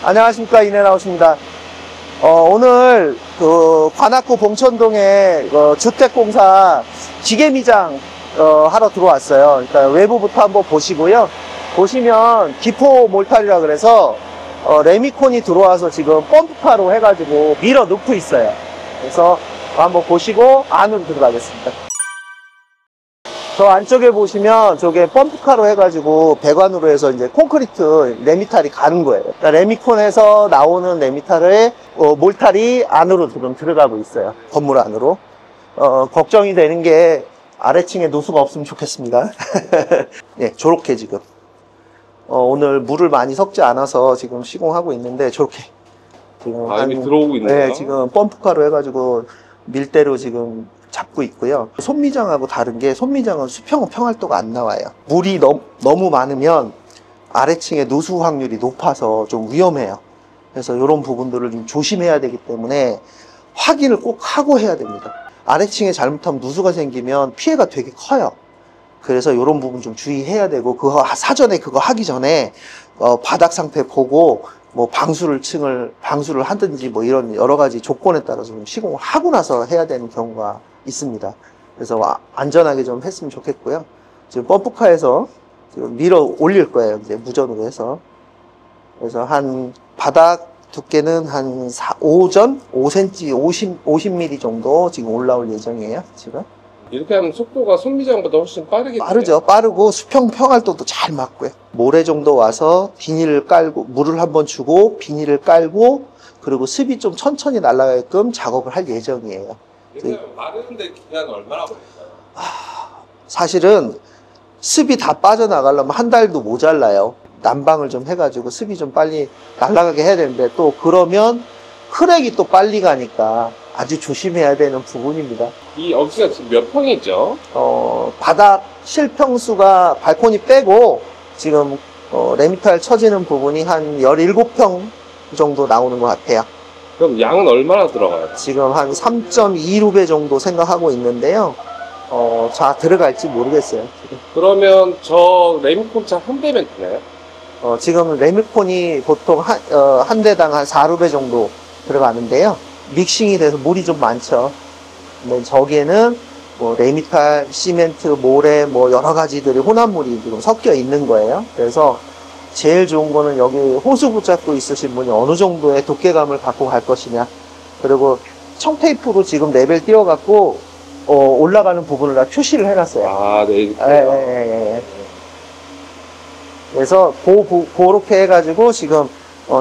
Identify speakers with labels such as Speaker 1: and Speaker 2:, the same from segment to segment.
Speaker 1: 안녕하십니까, 이내나우십니다. 오늘 관악구 봉천동에 주택공사 기계미장 하러 들어왔어요. 그러니까 외부부터 한번 보시고요. 보시면 기포 몰탈이라 그래서 레미콘이 들어와서 지금 펌프카로 해가지고 밀어 넣고 있어요. 그래서 한번 보시고 안으로 들어가겠습니다. 저 안쪽에 보시면 저게 펌프카로 해가지고 배관으로 해서 이제 콘크리트 레미탈이 가는 거예요. 그러니까 레미콘에서 나오는 레미탈의 몰탈이 안으로 지금 들어가고 있어요. 건물 안으로. 걱정이 되는 게 아래층에 누수가 없으면 좋겠습니다. 네, 저렇게 지금. 오늘 물을 많이 섞지 않아서 지금 시공하고 있는데 저렇게. 지금
Speaker 2: 이미 들어오고 있네요.
Speaker 1: 네, 지금 펌프카로 해가지고 밀대로 지금 잡고 있고요. 손미장하고 다른 게 손미장은 수평은 평활도가 안 나와요. 물이 너무 많으면 아래층에 누수 확률이 높아서 좀 위험해요. 그래서 이런 부분들을 좀 조심해야 되기 때문에 확인을 꼭 하고 해야 됩니다. 아래층에 잘못하면 누수가 생기면 피해가 되게 커요. 그래서 이런 부분 좀 주의해야 되고, 그거 사전에 그거 하기 전에 바닥 상태 보고 뭐 방수를 하든지 뭐 이런 여러 가지 조건에 따라서 좀 시공을 하고 나서 해야 되는 경우가 있습니다. 그래서 안전하게 좀 했으면 좋겠고요. 지금 펌프카에서 지금 밀어 올릴 거예요. 이제 무전으로 해서. 그래서 한 바닥 두께는 한 5cm, 50mm 정도 지금 올라올 예정이에요. 지금.
Speaker 2: 이렇게 하면 속도가 손미장보다 훨씬 빠르겠죠?
Speaker 1: 빠르죠. 빠르고 수평 평활도도 잘 맞고요. 모래 정도 와서 비닐을 깔고 물을 한번 주고 비닐을 깔고 그리고 습이 좀 천천히 날아가게끔 작업을 할 예정이에요.
Speaker 2: 이렇게 마르는데 기간은 얼마나 걸릴까요?
Speaker 1: 사실은 습이 다 빠져나가려면 한 달도 모자라요. 난방을 좀 해가지고 습이 좀 빨리 날아가게 해야 되는데, 또 그러면 크랙이 또 빨리 가니까 아주 조심해야 되는 부분입니다.
Speaker 2: 이 여기가 지금 몇 평이죠?
Speaker 1: 바닥 실평수가 발코니 빼고 지금 레미탈 쳐지는 부분이 한 17평 정도 나오는 것 같아요.
Speaker 2: 그럼 양은 얼마나 들어가요?
Speaker 1: 지금 한 3.2루베 정도 생각하고 있는데요. 자, 들어갈지 모르겠어요. 지금.
Speaker 2: 그러면 저 레미콘 차 한 대면 되나요?
Speaker 1: 지금 레미콘이 보통 한 대당 한 4루베 정도 들어가는데요. 믹싱이 돼서 물이 좀 많죠. 근데 저기에는 뭐 레미탈, 시멘트, 모래 뭐 여러 가지들이 혼합물이 지금 섞여 있는 거예요. 그래서 제일 좋은 거는 여기 호수 붙잡고 있으신 분이 어느 정도의 두께감을 갖고 갈 것이냐. 그리고 청테이프로 지금 레벨 띄워갖고 올라가는 부분을 다 표시를 해놨어요.
Speaker 2: 네.
Speaker 1: 예. 그래서 그렇게 해가지고 지금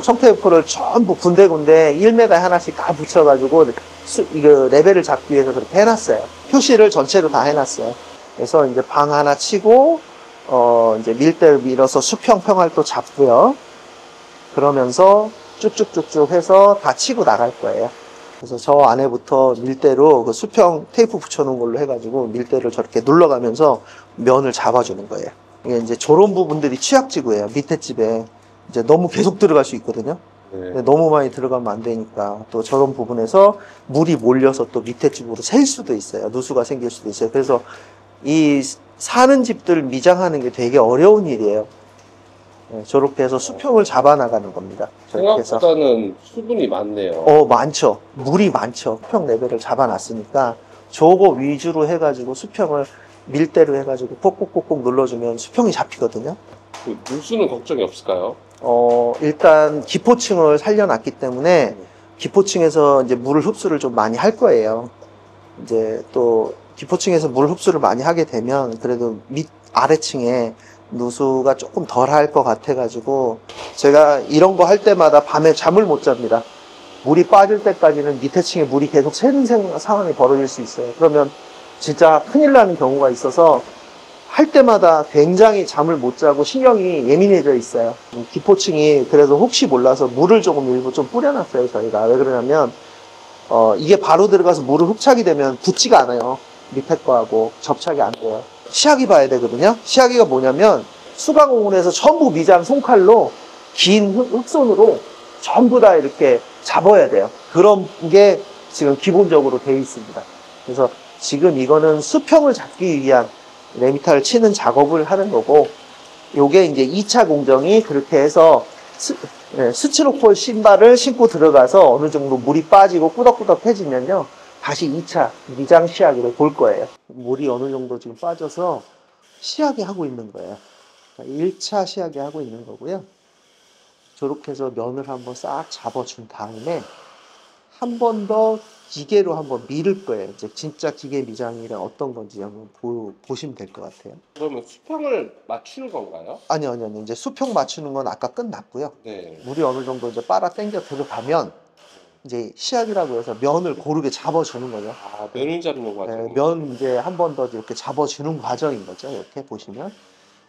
Speaker 1: 청테이프를 전부 군데군데 1m에 하나씩 다 붙여가지고 이거 레벨을 잡기 위해서 그렇게 해놨어요. 표시를 전체로 다 해놨어요. 그래서 이제 방 하나 치고 이제 밀대를 밀어서 수평 평활도 잡고요. 그러면서 쭉쭉쭉쭉 해서 다 치고 나갈 거예요. 그래서 저 안에부터 밀대로 그 수평 테이프 붙여놓은 걸로 해가지고 밀대를 저렇게 눌러가면서 면을 잡아주는 거예요. 이게 이제 저런 부분들이 취약지구예요. 밑에 집에 이제 너무 계속 들어갈 수 있거든요.
Speaker 2: 네.
Speaker 1: 너무 많이 들어가면 안 되니까 또 저런 부분에서 물이 몰려서 또 밑에 집으로 셀 수도 있어요. 누수가 생길 수도 있어요. 그래서 이 사는 집들 미장하는 게 되게 어려운 일이에요. 네, 저렇게 해서 수평을 잡아 나가는 겁니다.
Speaker 2: 생각보다는 수분이 많네요.
Speaker 1: 많죠. 물이 많죠. 수평 레벨을 잡아 놨으니까 저거 위주로 해가지고 수평을 밀대로 해가지고 꼭꼭꼭꼭 눌러주면 수평이 잡히거든요.
Speaker 2: 그 누수는 걱정이 없을까요?
Speaker 1: 일단 기포층을 살려놨기 때문에 기포층에서 이제 물을 흡수를 좀 많이 할 거예요. 이제 또 기포층에서 물 흡수를 많이 하게 되면 그래도 아래층에 누수가 조금 덜 할 것 같아가지고 제가 이런 거 할 때마다 밤에 잠을 못 잡니다. 물이 빠질 때까지는 밑에 층에 물이 계속 새는 상황이 벌어질 수 있어요. 그러면 진짜 큰일 나는 경우가 있어서 할 때마다 굉장히 잠을 못 자고 신경이 예민해져 있어요. 기포층이 그래서 혹시 몰라서 물을 조금 일부 좀 뿌려놨어요. 저희가. 왜 그러냐면 이게 바로 들어가서 물을 흡착이 되면 붙지가 않아요. 밑에 거하고 접착이 안 돼요. 시야기 봐야 되거든요. 시야기가 뭐냐면 수강공원에서 전부 미장 손칼로 긴 흑손으로 전부 다 이렇게 잡아야 돼요. 그런 게 지금 기본적으로 되어 있습니다. 그래서 지금 이거는 수평을 잡기 위한 레미탈을 치는 작업을 하는 거고, 요게 이제 2차 공정이 그렇게 해서 네, 스티로폴 신발을 신고 들어가서 어느 정도 물이 빠지고 꾸덕꾸덕해지면요. 다시 2차 미장 시야기를 볼 거예요. 물이 어느 정도 지금 빠져서 시야기 하고 있는 거예요. 1차 시야기 하고 있는 거고요. 저렇게 해서 면을 한번 싹 잡아준 다음에 한 번 더 기계로 한번 밀을 거예요. 이제 진짜 기계 미장이랑 어떤 건지 한번 보시면 될 것 같아요.
Speaker 2: 그러면 수평을 맞추는 건가요?
Speaker 1: 아니요. 이제 수평 맞추는 건 아까 끝났고요.
Speaker 2: 네.
Speaker 1: 물이 어느 정도 이제 빨아 당겨 들어가면 이제 시약이라고 해서 면을 고르게 잡아주는 거죠.
Speaker 2: 아, 면을 잡는 과정.
Speaker 1: 네, 면 이제 한 번 더 이렇게 잡아주는 과정인 거죠. 이렇게 보시면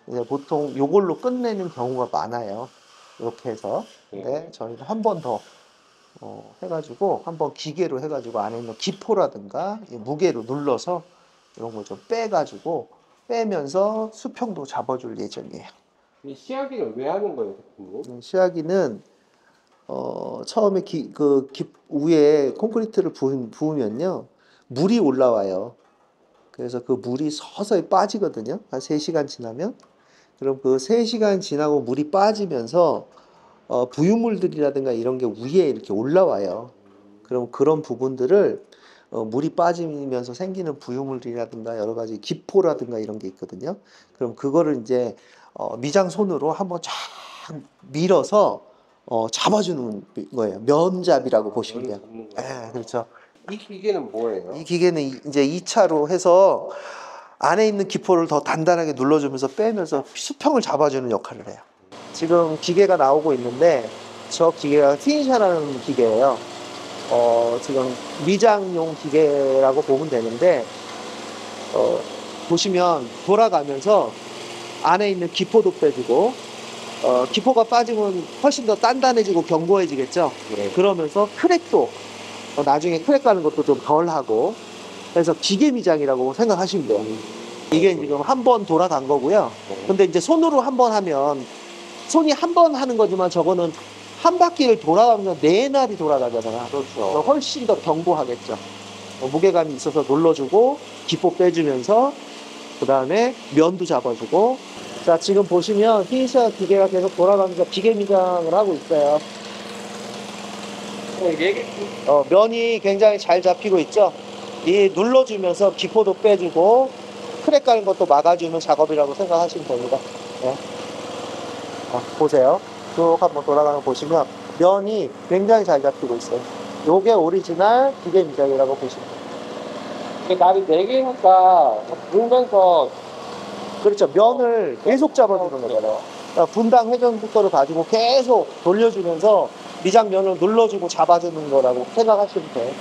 Speaker 1: 이제 보통 요걸로 끝내는 경우가 많아요. 이렇게 해서. 근데 저희는 한 번 더 해가지고 한번 기계로 해가지고 안에 있는 기포라든가 이 무게로 눌러서 이런 거 좀 빼가지고 빼면서 수평도 잡아줄 예정이에요.
Speaker 2: 이 시야기를 왜 하는 거예요, 대표님?
Speaker 1: 시야기는 처음에 위에 콘크리트를 부으면요 물이 올라와요. 그래서 그 물이 서서히 빠지거든요. 한 3시간 지나면. 그럼 그 3시간 지나고 물이 빠지면서 부유물들이라든가 이런 게 위에 이렇게 올라와요. 그럼 그런 부분들을 물이 빠지면서 생기는 부유물이라든가 여러 가지 기포라든가 이런 게 있거든요. 그럼 그거를 이제 미장 손으로 한번 쫙 밀어서 잡아주는 거예요. 면잡이라고 보시면 돼요. 네, 그렇죠.
Speaker 2: 이 기계는 뭐예요?
Speaker 1: 이 기계는 이제 2차로 해서 안에 있는 기포를 더 단단하게 눌러주면서 빼면서 수평을 잡아주는 역할을 해요. 지금 기계가 나오고 있는데 저 기계가 핀샤라는 기계예요. 지금 미장용 기계라고 보면 되는데 보시면 돌아가면서 안에 있는 기포도 빼주고 기포가 빠지면 훨씬 더 단단해지고 견고해지겠죠.
Speaker 2: 네.
Speaker 1: 그러면서 크랙도 나중에 크랙 가는 것도 좀 덜 하고 그래서 기계 미장이라고 생각하시면 돼요. 이게 지금 한 번 돌아간 거고요. 근데 이제 손으로 한 번 하면 손이 한 번 하는 거지만 저거는 한 바퀴를 돌아가면서 네 날이 돌아가잖아요.
Speaker 2: 그렇죠.
Speaker 1: 훨씬 더 견고하겠죠. 무게감이 있어서 눌러주고 기포 빼주면서 그 다음에 면도 잡아주고 자 지금 보시면 휘니셔 기계가 계속 돌아가면서 기계 미장을 하고 있어요. 면이 굉장히 잘 잡히고 있죠. 이 눌러주면서 기포도 빼주고 크랙 가는 것도 막아주는 작업이라고 생각하시면 됩니다. 네. 보세요. 쭉 한번 돌아가는 거 보시면 면이 굉장히 잘 잡히고 있어요. 요게 오리지널 기계 미장이라고 보시면 돼요.
Speaker 2: 이게 날이 4개니까 불면서
Speaker 1: 그렇죠. 면을 계속 잡아주는 거잖아요. 그러니까 분당 회전속도를 가지고 계속 돌려주면서 미장면을 눌러주고 잡아주는 거라고 생각하시면 돼요.